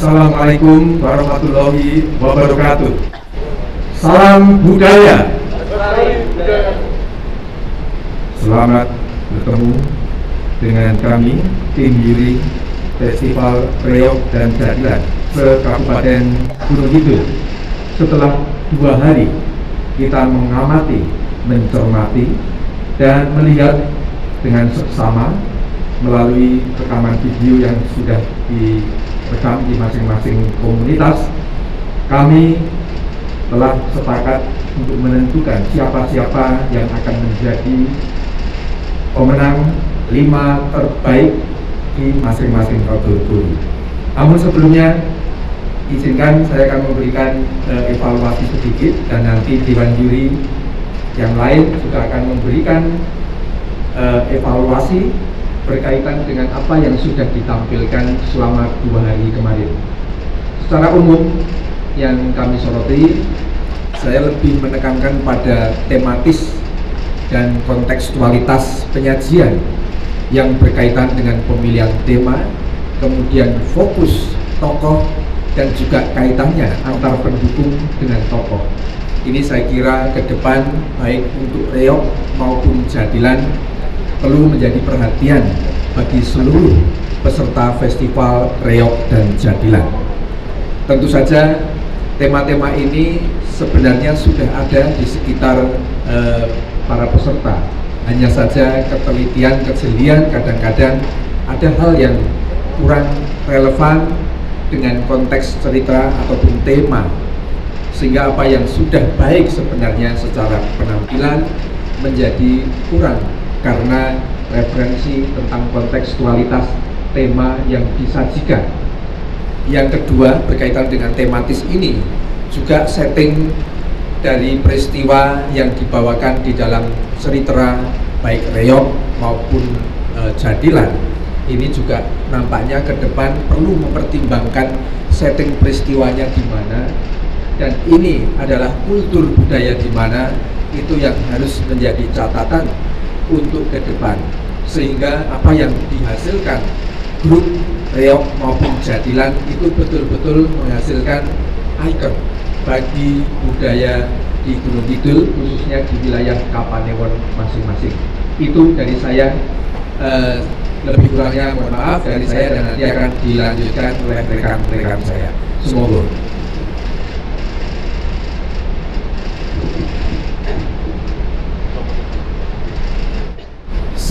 Assalamualaikum warahmatullahi wabarakatuh. Salam budaya. Selamat bertemu dengan kami, tim juri Festival Reog dan Jadilan se-Kabupaten Gunung Kidul. Setelah 2 hari kita mengamati, mencermati, dan melihat dengan seksama melalui rekaman video yang sudah direkam di masing-masing komunitas, kami telah sepakat untuk menentukan siapa-siapa yang akan menjadi pemenang 5 terbaik di masing-masing kategori. Namun sebelumnya, izinkan saya akan memberikan evaluasi sedikit, dan nanti Dewan Juri yang lain juga akan memberikan evaluasi berkaitan dengan apa yang sudah ditampilkan selama 2 hari kemarin. Secara umum yang kami soroti, saya lebih menekankan pada tematis dan kontekstualitas penyajian yang berkaitan dengan pemilihan tema, kemudian fokus tokoh, dan juga kaitannya antar pendukung dengan tokoh. Ini saya kira ke depan baik untuk Reog maupun Jadilan perlu menjadi perhatian bagi seluruh peserta Festival Reog dan Jadilan. Tentu saja tema-tema ini sebenarnya sudah ada di sekitar para peserta. Hanya saja ketelitian, kejelian, kadang-kadang ada hal yang kurang relevan dengan konteks cerita ataupun tema, sehingga apa yang sudah baik sebenarnya secara penampilan menjadi kurang karena referensi tentang kontekstualitas tema yang disajikan. Yang kedua, berkaitan dengan tematis ini, juga setting dari peristiwa yang dibawakan di dalam cerita baik Reog maupun Jadilan. Ini juga nampaknya ke depan perlu mempertimbangkan setting peristiwanya di mana, dan ini adalah kultur budaya di mana, itu yang harus menjadi catatan untuk ke depan, sehingga apa yang dihasilkan grup Reog maupun Jadilan itu betul-betul menghasilkan ikon bagi budaya di Gunung Kidul, khususnya di wilayah Kapanewon masing-masing. Itu dari saya, lebih kurangnya mohon maaf dari saya, dan nanti akan dilanjutkan oleh rekan-rekan saya. Semoga.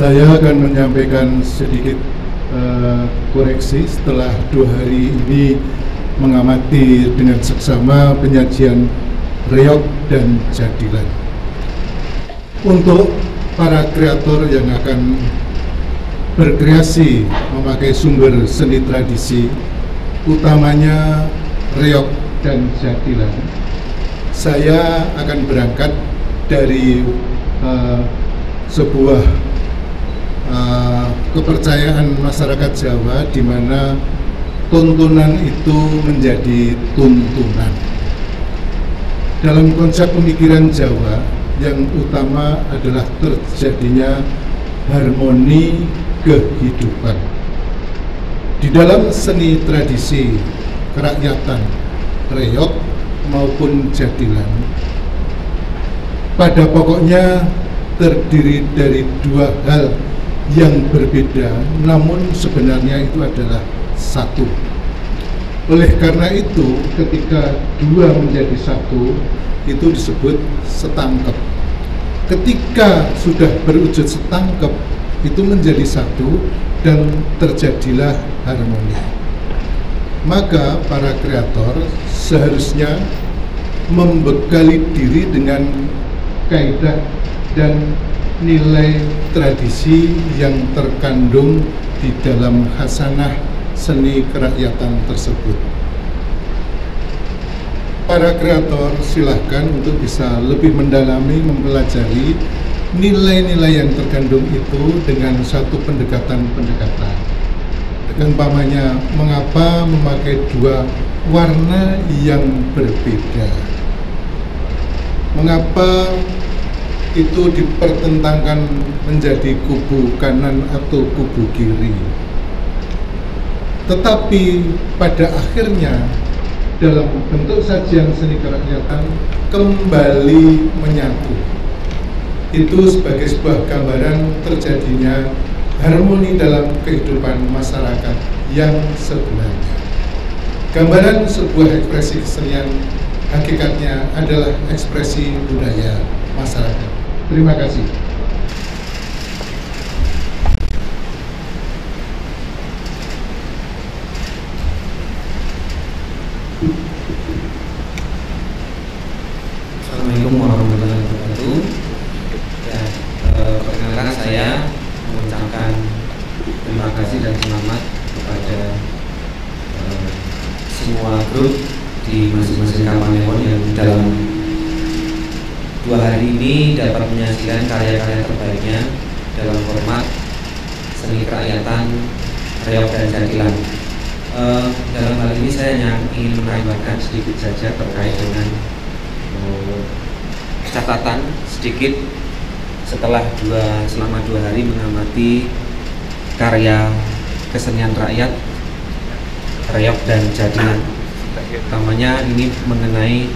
Saya akan menyampaikan sedikit koreksi setelah 2 hari ini mengamati dengan seksama penyajian Reog dan Jadilan. Untuk para kreator yang akan berkreasi memakai sumber seni tradisi, utamanya Reog dan Jadilan, saya akan berangkat dari sebuah kepercayaan masyarakat Jawa, di mana tontonan itu menjadi tuntunan. Dalam konsep pemikiran Jawa, yang utama adalah terjadinya harmoni kehidupan. Di dalam seni tradisi kerakyatan Reog maupun Jadilan, pada pokoknya terdiri dari 2 hal yang berbeda, namun sebenarnya itu adalah satu. Oleh karena itu, ketika 2 menjadi 1, itu disebut setangkep. Ketika sudah berwujud setangkep, itu menjadi 1 dan terjadilah harmoni. Maka para kreator seharusnya membekali diri dengan kaidah dan nilai tradisi yang terkandung di dalam khasanah seni kerakyatan tersebut. Para kreator silahkan untuk bisa lebih mendalami, mempelajari nilai-nilai yang terkandung itu dengan satu pendekatan-pendekatan. Umpamanya, mengapa memakai 2 warna yang berbeda? Mengapa itu dipertentangkan menjadi kubu kanan atau kubu kiri? tetapi pada akhirnya dalam bentuk sajian seni kerakyatan kembali menyatu. Itu sebagai sebuah gambaran terjadinya harmoni dalam kehidupan masyarakat yang sebenarnya. Gambaran sebuah ekspresi kesenian hakikatnya adalah ekspresi budaya masyarakat. Terima kasih. Assalamualaikum warahmatullahi wabarakatuh. Ya, perkenalkan saya mengucapkan terima kasih dan selamat kepada semua grup di masing-masing Kapanewon yang dalam 2 hari ini dapat menyajikan karya-karya terbaiknya dalam format seni kerakyatan, reog dan jadilan. Dalam hal ini saya hanya ingin menambahkan sedikit saja terkait dengan catatan sedikit setelah selama 2 hari mengamati karya kesenian rakyat, reog dan jadilan. Utamanya ini mengenai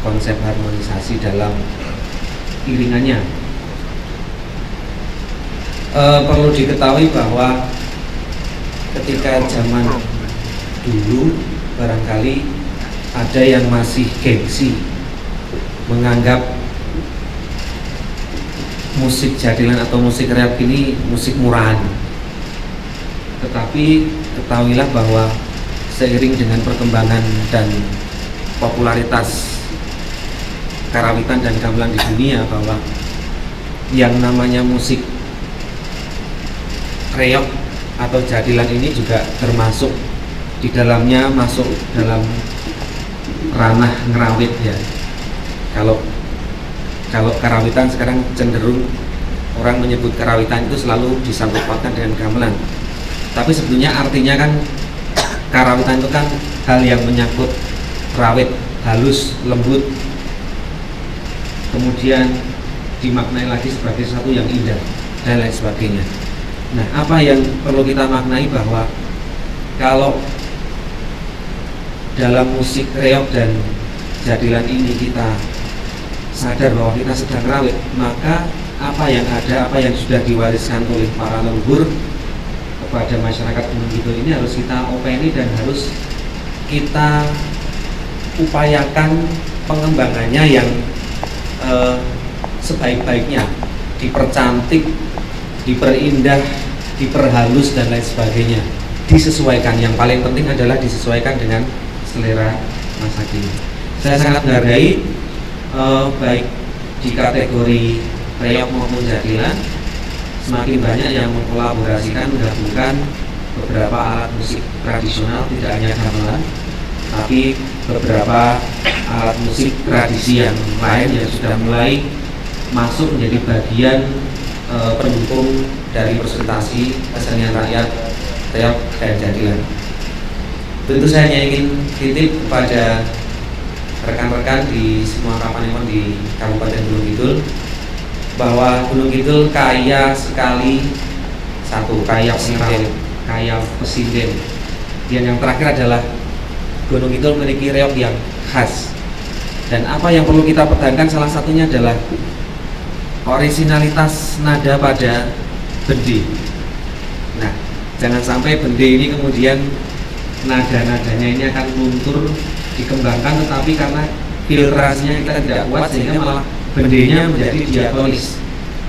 konsep harmonisasi dalam iringannya. Perlu diketahui bahwa ketika zaman dulu barangkali ada yang masih gengsi menganggap musik jadilan atau musik reog ini musik murahan. Tetapi ketahuilah bahwa seiring dengan perkembangan dan popularitas karawitan dan gamelan di dunia, bahwa yang namanya musik reog atau jadilan ini juga termasuk di dalamnya, masuk dalam ranah ngerawit ya. Kalau karawitan sekarang cenderung orang menyebut karawitan itu selalu disangkut pautkan dengan gamelan. Tapi sebetulnya artinya kan karawitan itu kan hal yang menyangkut rawit, halus, lembut, kemudian dimaknai lagi sebagai sesuatu yang indah dan lain sebagainya. Nah, apa yang perlu kita maknai bahwa kalau dalam musik reog dan jadilan ini kita sadar bahwa kita sedang rawit, maka apa yang ada, apa yang sudah diwariskan oleh para leluhur kepada masyarakat Gunung Kidul ini harus kita openi dan harus kita upayakan pengembangannya yang sebaik-baiknya, dipercantik, diperindah, diperhalus dan lain sebagainya, disesuaikan. Yang paling penting adalah disesuaikan dengan selera masa kini. Saya sangat menghargai baik di kategori reog maupun jadilan semakin banyak yang mengkolaborasikan, menggabungkan beberapa alat musik tradisional, tidak hanya gamelan, tapi beberapa alat musik tradisi yang lain yang sudah mulai masuk menjadi bagian pendukung dari presentasi kesenian rakyat reog dan jadilan. Tentu saya hanya ingin titip kepada rekan-rekan di semua Kapanewon di Kabupaten Gunung Kidul bahwa Gunung Kidul kaya sekali, satu kaya sinden, kaya pesinden. Dan yang terakhir adalah Gunung Kidul memiliki reog yang khas. Dan apa yang perlu kita pertahankan salah satunya adalah orisinalitas nada pada bende. Nah, jangan sampai bende ini kemudian nada-nadanya ini akan luntur dikembangkan, tetapi karena filtrasinya kita tidak kuat sehingga malah bendenya menjadi diatonis.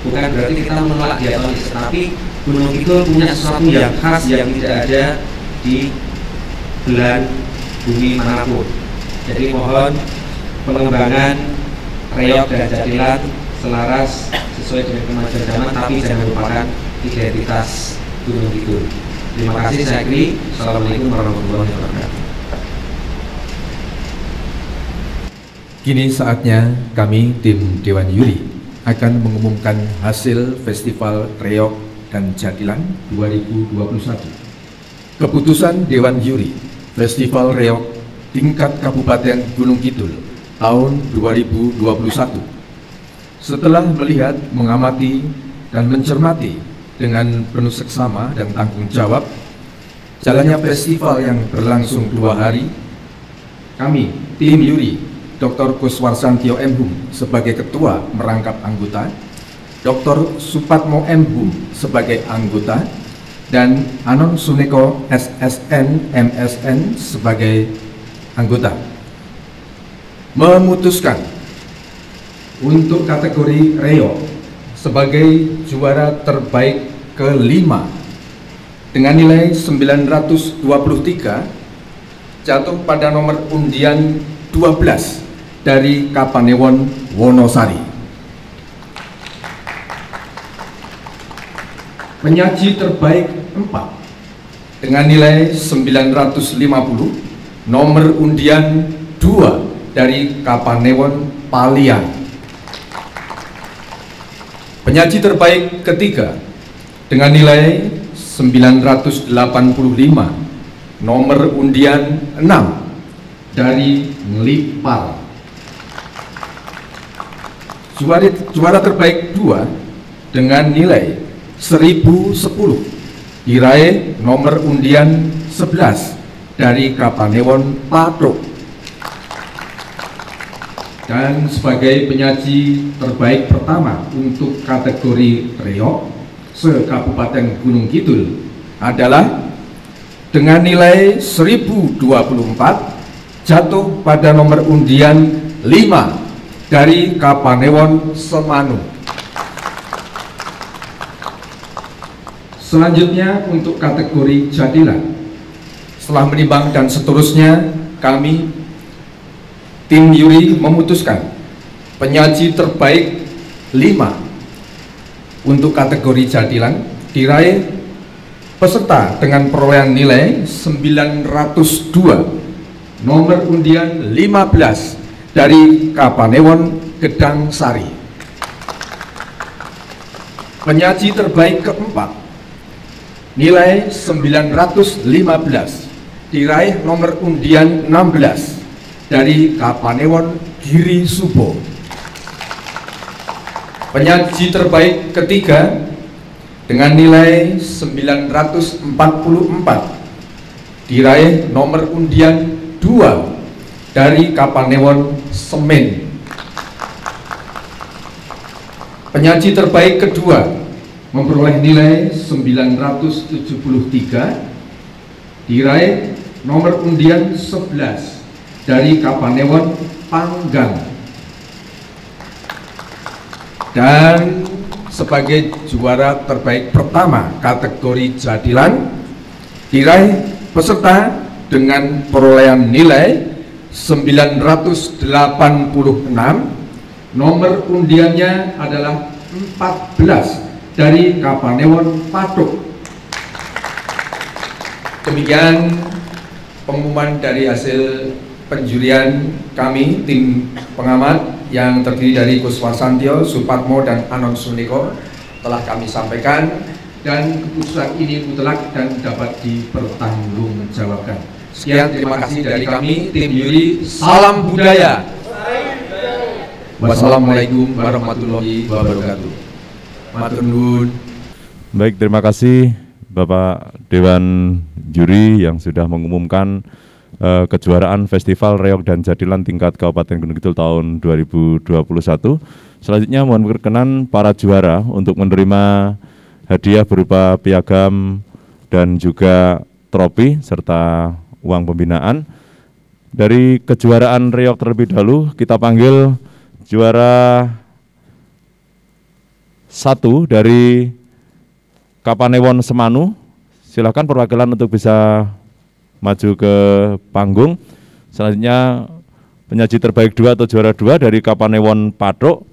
Bukan berarti kita menolak diatonis, tapi Gunung Kidul punya sesuatu yang khas yang tidak ada di belahan bumi manapun. Jadi mohon pengembangan reog dan jadilan selaras sesuai dengan kemajuan zaman, tapi jangan lupakan identitas Gunung Kidul. Terima kasih, saya akhiri. Assalamualaikum warahmatullahi wabarakatuh. Kini saatnya kami tim Dewan Juri akan mengumumkan hasil Festival Reog dan Jadilan 2021. Keputusan Dewan Juri Festival Reog tingkat Kabupaten Gunung Kidul tahun 2021. Setelah melihat, mengamati, dan mencermati dengan penuh seksama dan tanggung jawab, jalannya festival yang berlangsung 2 hari, kami, tim Yuri, Dr. Kuswarsantio M. Hum sebagai ketua merangkap anggota, Dr. Supatmo M. Hum sebagai anggota, dan Anon Suneko SSN MSN sebagai anggota, memutuskan untuk kategori Reo sebagai juara terbaik ke-5 dengan nilai 923 jatuh pada nomor undian 12 dari Kapanewon Wonosari. Penyaji terbaik 4 dengan nilai 950 nomor undian 2 dari Kapanewon Palian. Penyaji terbaik ketiga dengan nilai 985 nomor undian 6 dari Ngelipar. Juara terbaik 2 dengan nilai 1010 diraih nomor undian 11 dari Kapanewon Patruk. Dan sebagai penyaji terbaik pertama untuk kategori Reok se-Kabupaten Gunung Kidul adalah dengan nilai 1024 jatuh pada nomor undian 5 dari Kapanewon Semanu. Selanjutnya untuk kategori Jadilan, setelah menimbang dan seterusnya, kami tim Yuri memutuskan penyaji terbaik 5 untuk kategori Jadilan diraih peserta dengan perolehan nilai 902 nomor undian 15 dari Kapanewon Gedang Sari. Penyaji terbaik keempat nilai 915 diraih nomor undian 16 dari Kapanewon Giri Subo. Penyaji terbaik ketiga dengan nilai 944 diraih nomor undian 2 dari Kapanewon Semen. Penyaji terbaik kedua memperoleh nilai 973 diraih nomor undian 11 dari Kapanewon Panggang. Dan sebagai juara terbaik pertama kategori Jadilan diraih peserta dengan perolehan nilai 986, nomor undiannya adalah 14 dari Kapanewon Patuk. Demikian pengumuman dari hasil penjurian kami, tim pengamat yang terdiri dari Kuswarsantio, Supatmo, dan Anon Suniko telah kami sampaikan, dan keputusan ini mutlak dan dapat dipertanggungjawabkan. Sekian, terima kasih dari kami, tim Yuri. Salam budaya. Wassalamualaikum warahmatullahi wabarakatuh. Matur nuwun. Baik, terima kasih Bapak Dewan Juri yang sudah mengumumkan kejuaraan Festival Reok dan Jadilan tingkat Kabupaten Gunung Kidul tahun 2021. Selanjutnya mohon berkenan para juara untuk menerima hadiah berupa piagam dan juga trofi serta uang pembinaan. Dari kejuaraan Reok terlebih dahulu kita panggil juara 1 dari Kapanewon Semanu. Silakan perwakilan untuk bisa maju ke panggung. Selanjutnya penyaji terbaik 2 atau juara 2 dari Kapanewon Patruk.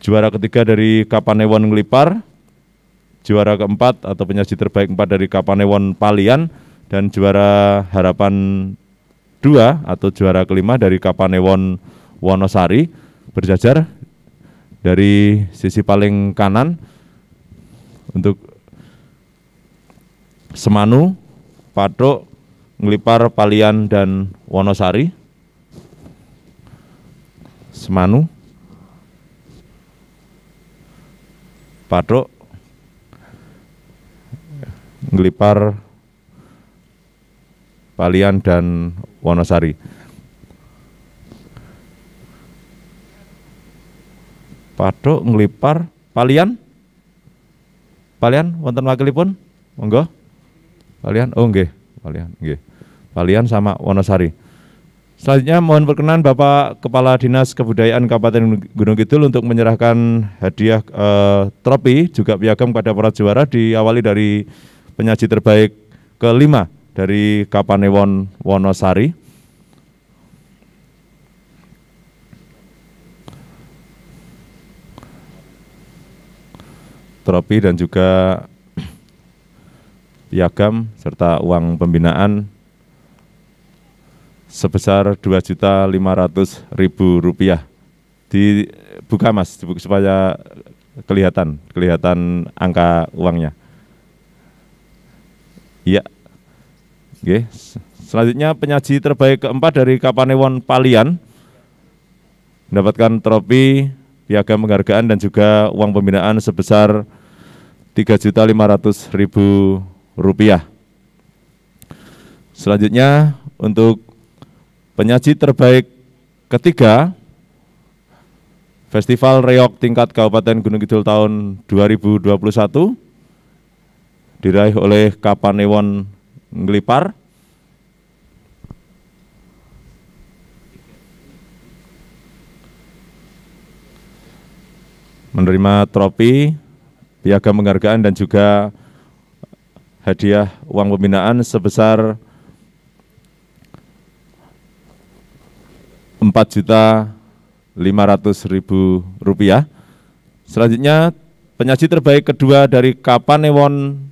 Juara ketiga dari Kapanewon Ngelipar. Juara keempat atau penyaji terbaik 4 dari Kapanewon Palian, dan juara harapan 2 atau juara kelima dari Kapanewon Wonosari. Berjajar dari sisi paling kanan untuk Semanu, Patruk, Ngelipar, Palian, dan Wonosari. Semanu, Patruk, Ngelipar, Palian, dan Wonosari. Pathuk, Ngelipar, Palian. Palian wonten wakilipun? Monggo. Palian, oh nggih, Palian, nggih. Palian sama Wonosari. Selanjutnya mohon perkenan Bapak Kepala Dinas Kebudayaan Kabupaten Gunung Kidul untuk menyerahkan hadiah trofi juga piagam kepada para juara, diawali dari penyaji terbaik ke-5 dari Kapanewon Wonosari. Trofi dan juga piagam serta uang pembinaan sebesar Rp2.500.000. Dibuka Mas, dibuka supaya kelihatan angka uangnya. Iya. Oke. Selanjutnya penyaji terbaik ke-4 dari Kapanewon Palian mendapatkan trofi, piagam penghargaan dan juga uang pembinaan sebesar Rp3.500.000. Selanjutnya untuk penyaji terbaik ketiga Festival Reog tingkat Kabupaten Gunung Kidul tahun 2021 diraih oleh Kapanewon Ngelipar. Menerima trofi, piagam penghargaan dan juga hadiah uang pembinaan sebesar Rp4.500.000. Selanjutnya penyaji terbaik kedua dari Kapanewon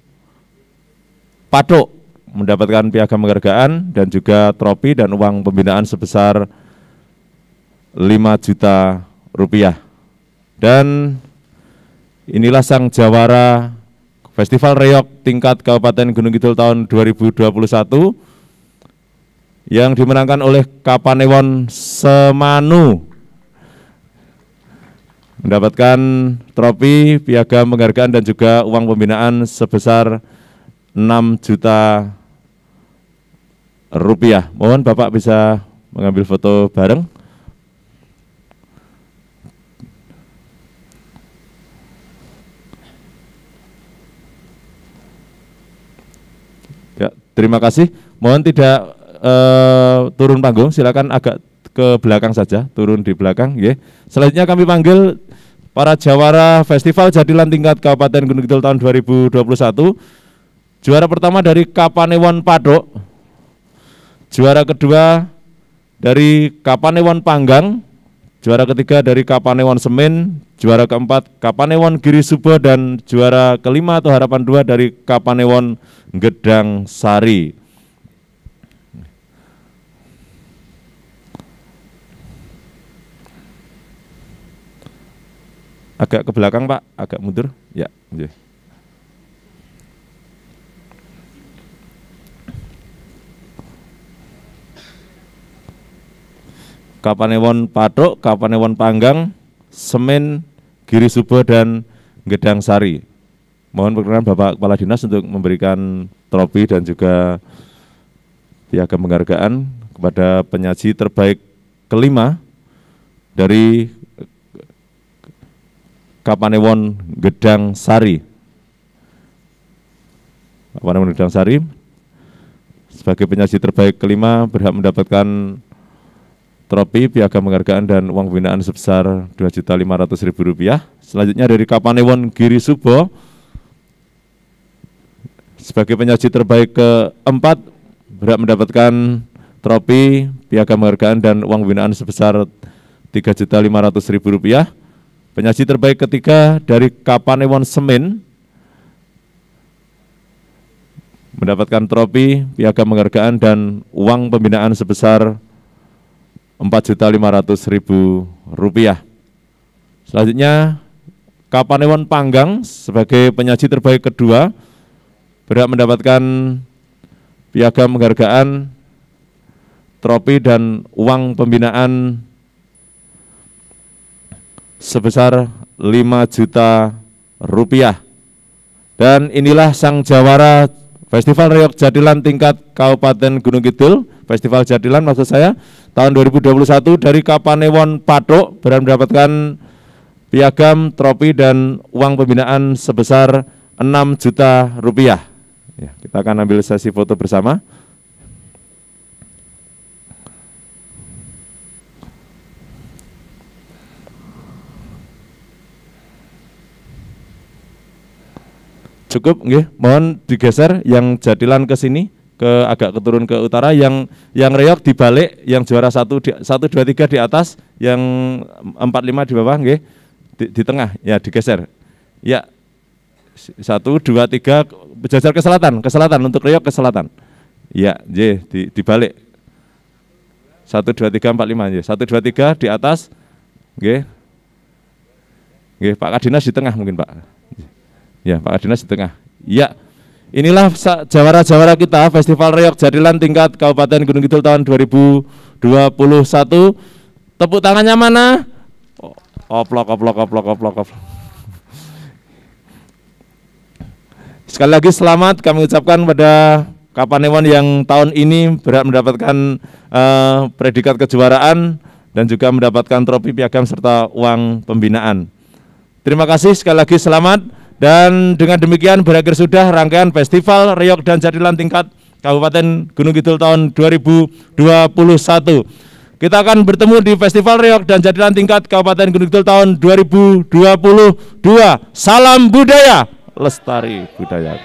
Pathuk mendapatkan piagam penghargaan dan juga trofi dan uang pembinaan sebesar Rp5 juta. Dan inilah sang jawara Festival Reog tingkat Kabupaten Gunung Kidul tahun 2021 yang dimenangkan oleh Kapanewon Semanu, mendapatkan trofi, piagam penghargaan dan juga uang pembinaan sebesar Rp6 juta. Mohon Bapak bisa mengambil foto bareng. Ya, terima kasih. Mohon tidak turun panggung, silakan agak ke belakang saja, turun di belakang. Yeah. Selanjutnya kami panggil para jawara Festival Jadilan tingkat Kabupaten Gunung Kidul tahun 2021. Juara pertama dari Kapanewon Pathuk, juara kedua dari Kapanewon Panggang, juara ketiga dari Kapanewon Semin, juara keempat Kapanewon Giri Subo, dan juara kelima atau harapan 2 dari Kapanewon Gedang Sari. Agak ke belakang Pak, agak mundur. Ya, Kapanewon Pathuk, Kapanewon Panggang, Semin, Giri Subo, dan Gedang Sari. Mohon perkenan Bapak Kepala Dinas untuk memberikan trofi dan juga piagam penghargaan kepada penyaji terbaik ke-5 dari Kapanewon Gedang Sari. Kapanewon Gedang Sari sebagai penyaji terbaik ke-5 berhak mendapatkan trofi, piagam penghargaan dan uang pembinaan sebesar Rp2.500.000. Selanjutnya dari Kapanewon Giri Subo sebagai penyaji terbaik ke-4 berhak mendapatkan trofi, piagam penghargaan dan uang pembinaan sebesar Rp3.500.000. Penyaji terbaik ketiga dari Kapanewon Semin mendapatkan trofi, piagam penghargaan dan uang pembinaan sebesar Rp4.500.000. Selanjutnya Kapanewon Panggang sebagai penyaji terbaik kedua berhak mendapatkan piagam penghargaan, trofi dan uang pembinaan sebesar Rp5 juta. Dan inilah sang jawara Festival Reog Jatilan tingkat Kabupaten Gunung Kidul, Festival Jatilan maksud saya, tahun 2021 dari Kapanewon Pathuk berhak mendapatkan piagam, trofi, dan uang pembinaan sebesar 6 juta rupiah. Ya, kita akan ambil sesi foto bersama. Cukup, nggih. Mohon digeser yang Jatilan ke sini, agak keturun ke utara, yang Reog dibalik, yang juara 1 2 3 di atas, yang 4 5 di bawah, nggih. Di tengah, ya digeser. Ya. 1 2 3 berjajar ke selatan untuk Reog ke selatan. Ya, dibalik. 1 2 3 4 5, nggih. 1 2 3 di atas. Nggih. Nggih, Pak Kadinas di tengah mungkin, Pak. Ya, Pak Kadinas di tengah. Ya, inilah jawara-jawara kita Festival Reog Jatilan tingkat Kabupaten Gunung Kidul tahun 2021. Tepuk tangannya mana? Oplok. Sekali lagi selamat kami ucapkan pada Kapanewon yang tahun ini berhak mendapatkan predikat kejuaraan dan juga mendapatkan trofi, piagam, serta uang pembinaan. Terima kasih, sekali lagi selamat. Dan dengan demikian berakhir sudah rangkaian Festival Reog dan Jatilan tingkat Kabupaten Gunung Kidul tahun 2021. Kita akan bertemu di Festival Reog dan Jatilan tingkat Kabupaten Gunung Kidul tahun 2022. Salam budaya, lestari budaya.